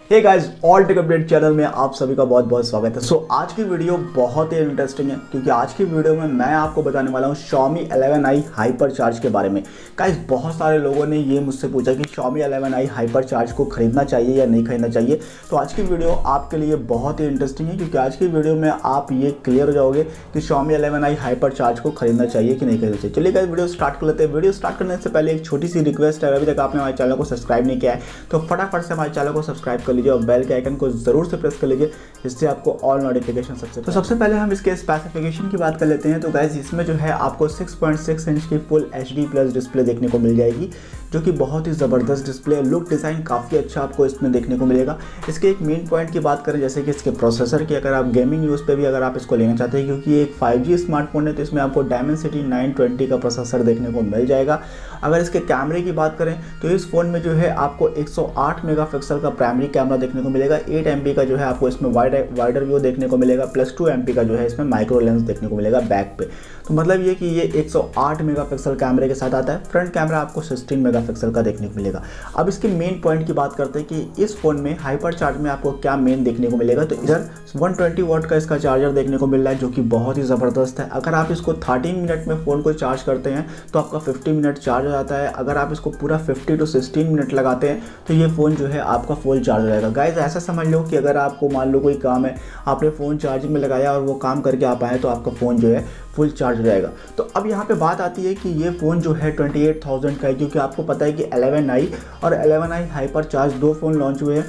हे guys, all tech update channel में आप सभी का बहुत बहुत स्वागत है। आज की वीडियो बहुत ही इंटरेस्टिंग है क्योंकि आज की वीडियो में मैं आपको बताने वाला हूँ Xiaomi 11i Hypercharge के बारे में। गाइस, बहुत सारे लोगों ने ये मुझसे पूछा कि Xiaomi 11i Hypercharge को खरीदना चाहिए या नहीं खरीदना चाहिए। तो आज की वीडियो आपके लिए बहुत ही इंटरेस्टिंग है क्योंकि आज की वीडियो में आप ये क्लियर हो जाओगे कि Xiaomi 11i Hypercharge को खरीदना चाहिए कि नहीं खरीदना चाहिए। चलिए गाइस, वीडियो स्टार्ट कर लेते हैं। वीडियो स्टार्ट करने से पहले एक छोटी सी रिक्वेस्ट है, अभी तक आपने हमारे चैनल को सब्सक्राइब नहीं किया है तो फटाफट से हमारे चैनल को सब्सक्राइब कर लीजिए और बेल के आइकन को जरूर से प्रेस कर लीजिए, जिससे आपको ऑल नोटिफिकेशन सबसे पहले हम इसके स्पेसिफिकेशन की बात कर लेते हैं। तो गाइस, इसमें जो है आपको 6.6 इंच की फुल HD प्लस डिस्प्ले देखने को मिल जाएगी, जो कि बहुत ही ज़बरदस्त डिस्प्ले। लुक डिज़ाइन काफ़ी अच्छा आपको इसमें देखने को मिलेगा। इसके एक मेन पॉइंट की बात करें, जैसे कि इसके प्रोसेसर की, अगर आप गेमिंग यूज़ पे भी अगर आप इसको लेना चाहते हैं, क्योंकि ये एक 5G स्मार्टफोन है, तो इसमें आपको Dimensity 920 का प्रोसेसर देखने को मिल जाएगा। अगर इसके कैमरे की बात करें तो इस फ़ोन में जो है आपको 108 मेगापिक्सल का प्राइमरी कैमरा देखने को मिलेगा। 8 MP का जो है आपको इसमें वाइडर व्यू देखने को मिलेगा, प्लस 2 MP का जो है इसमें माइक्रो लेंस देखने को मिलेगा बैक पे। तो मतलब ये कि ये 108 मेगापिक्सल कैमरे के साथ आता है। फ्रंट कैमरा आपको 16 मेगापिक्सल का देखने को मिलेगा। अब इसके मेन पॉइंट की बात करते हैं कि इस फ़ोन में हाइपर चार्ज में आपको क्या मेन देखने को मिलेगा। तो इधर 120 वाट का इसका चार्जर देखने को मिल रहा है, जो कि बहुत ही ज़बरदस्त है। अगर आप इसको 13 मिनट में फ़ोन को चार्ज करते हैं तो आपका 50 मिनट चार्ज हो जाता है। अगर आप इसको पूरा 50 to 16 मिनट लगाते हैं तो ये फ़ोन जो है आपका फुल चार्ज हो जाएगा। गाइस, ऐसा समझ लो कि अगर आपको मान लो कोई काम है, आपने फ़ोन चार्जिंग में लगाया और वो काम करके आप आए तो आपका फ़ोन जो है फुल चार्ज हो जाएगा। तो अब यहाँ पे बात आती है कि ये फ़ोन जो है 28,000 का है, क्योंकि आपको पता है कि 11i और 11i Hypercharge दो फ़ोन लॉन्च हुए हैं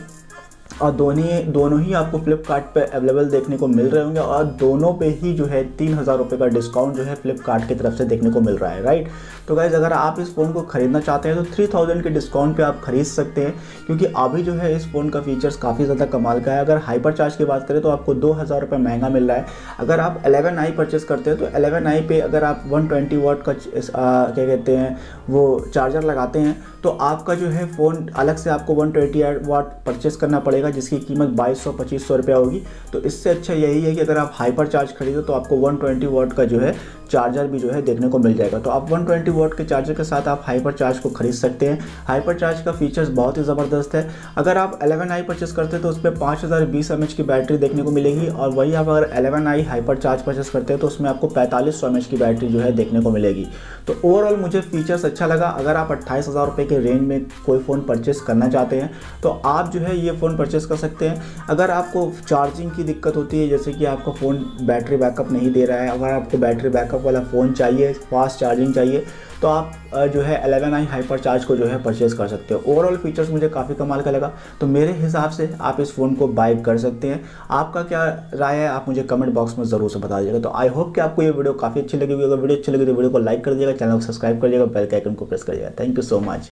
और दोनों ही आपको फ्लिपकार्ट पे अवेलेबल देखने को मिल रहे होंगे और दोनों पे ही जो है 3,000 रुपये का डिस्काउंट जो है फ्लिपकार्ट की तरफ से देखने को मिल रहा है, राइट। तो गाइज़, अगर आप इस फ़ोन को ख़रीदना चाहते हैं तो 3,000 के डिस्काउंट पे आप खरीद सकते हैं, क्योंकि अभी जो है इस फ़ोन का फीचर्स काफ़ी ज़्यादा कमाल का है। अगर हाइपर चार्ज की बात करें तो आपको 2,000 रुपये महंगा मिल रहा है। अगर आप 11i परचेस करते हैं तो 11i पे अगर आप 120 वाट का क्या कहते हैं वो चार्जर लगाते हैं तो आपका जो है फ़ोन अलग से आपको 120 वाट परचेस करना पड़ेगा, जिसकी कीमत 2200-2500 रुपया होगी। तो इससे अच्छा यही है कि अगर आप हाइपर चार्ज खरीदो तो आपको 120 वाट का जो है चार्जर भी जो है देखने को मिल जाएगा। तो आप 120 वाट के चार्जर के साथ आप हाइपर चार्ज को खरीद सकते हैं। हाइपर चार्ज का फीचर्स बहुत ही ज़बरदस्त है। अगर आप 11i परचेस करते हैं तो उस पर 5020 mAh की बैटरी देखने को मिलेगी, और वही आप अगर 11i हाइपर चार्ज परचेस करते हैं तो उसमें आपको 4500 mAh की बैटरी जो है देखने को मिलेगी। तो ओवरऑल मुझे फीचर्स अच्छा लगा। अगर आप 28,000 रुपये के रेंज में कोई फ़ोन परचेस करना चाहते हैं तो आप जो है ये फ़ोन परचेस कर सकते हैं। अगर आपको चार्जिंग की दिक्कत होती है, जैसे कि आपका फ़ोन बैटरी बैकअप नहीं दे रहा है, अगर आपको बैटरी बैकअप वाला फ़ोन चाहिए, फास्ट चार्जिंग चाहिए, तो आप जो है 11i Hypercharge को जो है परचेज़ कर सकते हो। ओवरऑल फीचर्स मुझे काफ़ी कमाल का लगा, तो मेरे हिसाब से आप इस फ़ोन को बाय कर सकते हैं। आपका क्या राय है आप मुझे कमेंट बॉक्स में ज़रूर से बता दीजिएगा। तो आई होप कि आपको ये वीडियो काफ़ी अच्छी लगी होगी। अगर वीडियो अच्छी लगी तो वीडियो को लाइक कर दीजिएगा, चैनल को सब्सक्राइब कर दीजिएगा, बेल के आइकन को प्रेस कर दीजिएगा। Thank you so much.